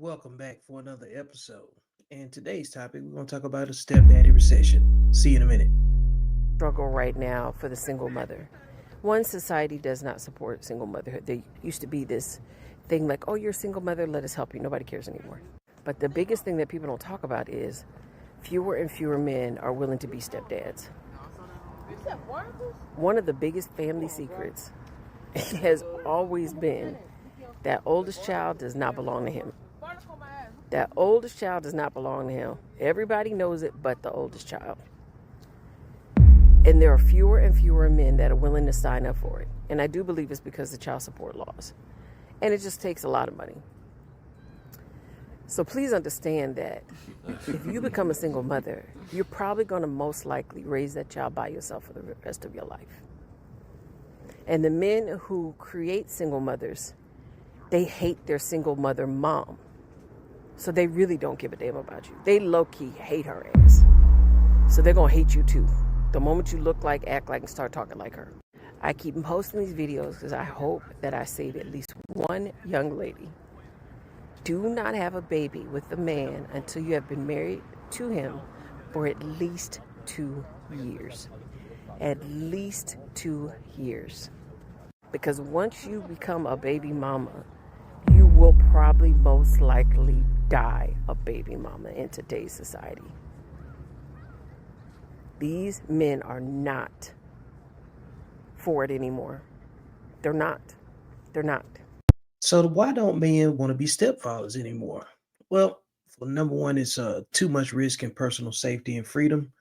Welcome back for another episode. And today's topic, we're going to talk about a stepdaddy recession. See you in a minute. Struggle right now for the single mother. One, society does not support single motherhood. There used to be this thing like, oh, you're a single mother, let us help you. Nobody cares anymore. But the biggest thing that people don't talk about is fewer and fewer men are willing to be stepdads. One of the biggest family secrets has always been that oldest child does not belong to him. That oldest child does not belong to him. Everybody knows it but the oldest child. And there are fewer and fewer men that are willing to sign up for it. And I do believe it's because of the child support laws. And it just takes a lot of money. So please understand that if you become a single mother, you're probably going to most likely raise that child by yourself for the rest of your life. And the men who create single mothers, they hate their single mother mom. So they really don't give a damn about you. They low-key hate her ass. So they're going to hate you too. The moment you look like, act like, and start talking like her. I keep posting these videos because I hope that I save at least one young lady. Do not have a baby with a man until you have been married to him for at least 2 years. At least 2 years. Because once you become a baby mama, you will probably most likely die a baby mama in today's society. These men are not for it anymore. They're not. They're not. So, why don't men want to be stepfathers anymore? Well, for number one, it's too much risk in personal safety and freedom.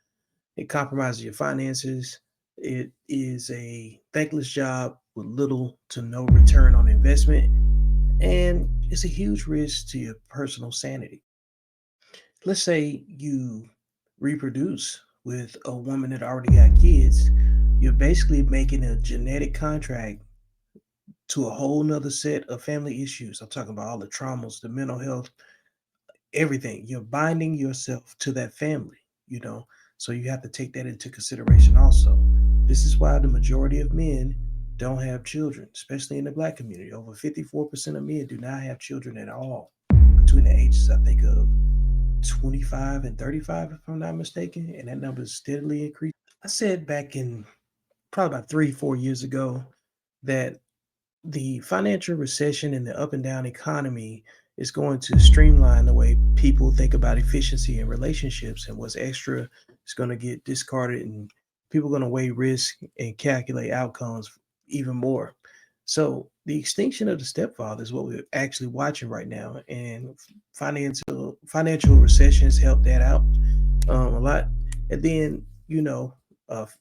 It compromises your finances. It is a thankless job with little to no return on investment. And it's a huge risk to your personal sanity. Let's say you reproduce with a woman that already got kids, you're basically making a genetic contract to a whole nother set of family issues. I'm talking about all the traumas, the mental health, everything. You're binding yourself to that family, you know. So you have to take that into consideration also. This is why the majority of men don't have children, especially in the black community. Over 54% of men do not have children at all between the ages, I think, of 25 and 35, if I'm not mistaken. And that number is steadily increasing. I said back in probably about 3, 4 years ago that the financial recession and the up and down economy is going to streamline the way people think about efficiency in relationships, and what's extra is going to get discarded, and people are going to weigh risk and calculate outcomes even more. So the extinction of the stepfather is what we're actually watching right now, and financial recessions help that out a lot. And then,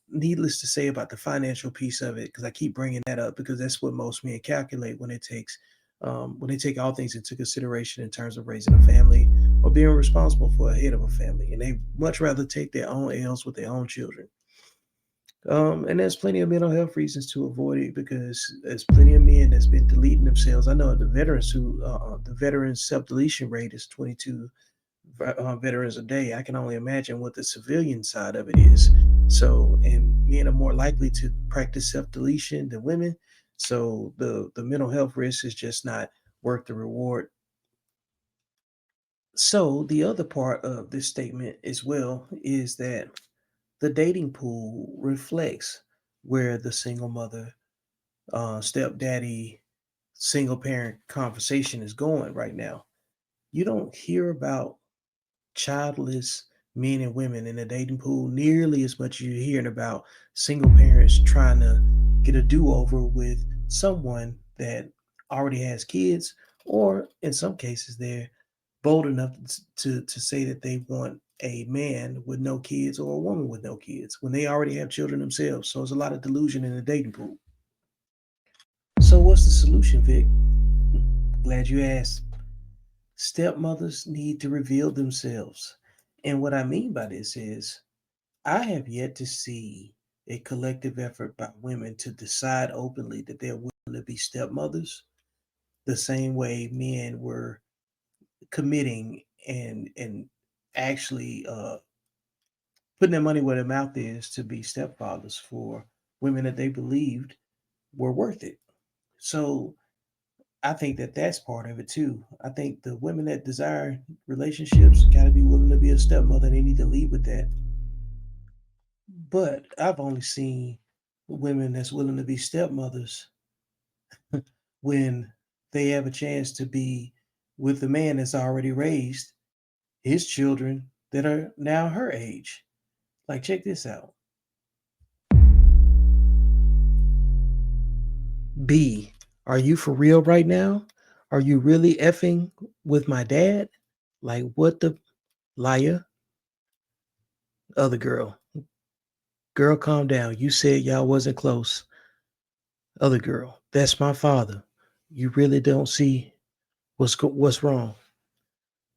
needless to say about the financial piece of it, because I keep bringing that up because that's what most men calculate when they take all things into consideration in terms of raising a family or being responsible for a head of a family, and they much rather take their own L's with their own children. And there's plenty of mental health reasons to avoid it because there's plenty of men that's been deleting themselves. I know the veterans self deletion rate is 22 veterans a day. I can only imagine what the civilian side of it is. So, and men are more likely to practice self deletion than women. So the mental health risk is just not worth the reward. So the other part of this statement as well is that the dating pool reflects where the single mother, stepdaddy, single parent conversation is going right now. You don't hear about childless men and women in the dating pool nearly as much as you're hearing about single parents trying to get a do-over with someone that already has kids, or in some cases they're bold enough to say that they want a man with no kids or a woman with no kids when they already have children themselves. So there's a lot of delusion in the dating pool. So what's the solution, Vic? Glad you asked. Stepmothers need to reveal themselves. And what I mean by this is, I have yet to see a collective effort by women to decide openly that they're willing to be stepmothers the same way men were committing and actually putting their money where their mouth is to be stepfathers for women that they believed were worth it. So I think that that's part of it too. I think the women that desire relationships got to be willing to be a stepmother. They need to lead with that. But I've only seen women that's willing to be stepmothers when they have a chance to be with the man that's already raised his children that are now her age. Like, check this out. B, are you for real right now? Are you really effing with my dad? Like, what the liar? Other girl. Girl, calm down. You said y'all wasn't close. Other girl. That's my father. You really don't see what's wrong.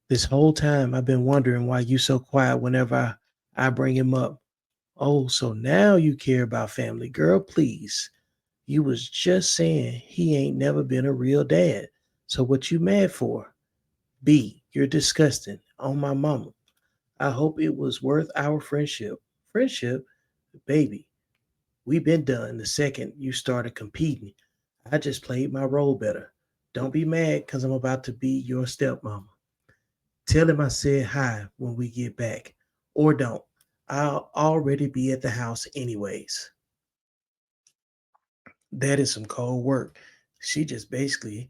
This whole time I've been wondering why you so quiet whenever I bring him up. Oh, so now you care about family. Girl, please. You was just saying he ain't never been a real dad. So what you mad for? B, you're disgusting. On my mama. I hope it was worth our friendship. Friendship? Baby, we been done the second you started competing. I just played my role better. Don't be mad because I'm about to be your stepmama. Tell him I said hi when we get back. Or don't. I'll already be at the house anyways. That is some cold work. She just basically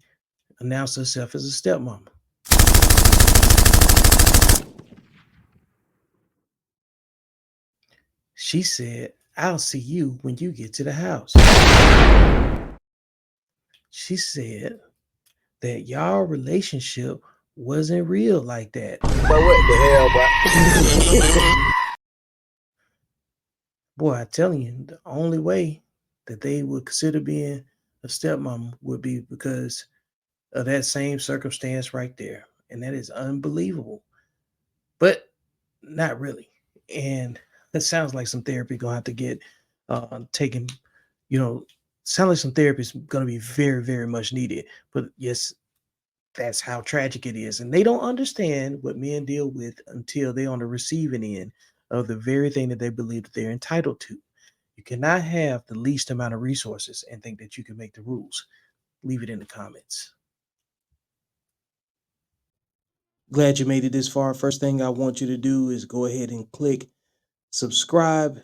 announced herself as a stepmama. She said, I'll see you when you get to the house. She said that y'all relationship wasn't real like that. But what the hell, bro? Boy, I telling you, the only way that they would consider being a stepmom would be because of that same circumstance right there. And that is unbelievable. But not really. And that sounds like some therapy gonna have to get taken, you know, sound like some therapy is gonna be very, very much needed. But yes, that's how tragic it is. And they don't understand what men deal with until they're on the receiving end of the very thing that they believe that they're entitled to. You cannot have the least amount of resources and think that you can make the rules. Leave it in the comments. Glad you made it this far. First thing I want you to do is go ahead and click subscribe.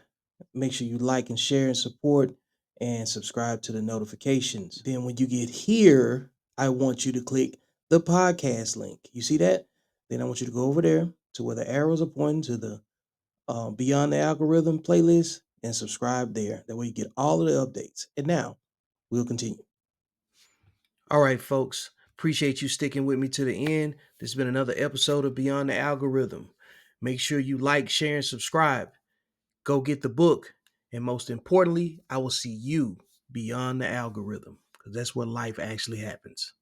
Make sure you like and share and support and subscribe to the notifications. Then when you get here, I want you to click the podcast link. You see that? Then I want you to go over there to where the arrows are pointing to the Beyond the Algorithm playlist and subscribe there. That way you get all of the updates. And now we'll continue. All right, folks. Appreciate you sticking with me to the end. This has been another episode of Beyond the Algorithm. Make sure you like, share, and subscribe. Go get the book. And most importantly, I will see you beyond the algorithm because that's where life actually happens.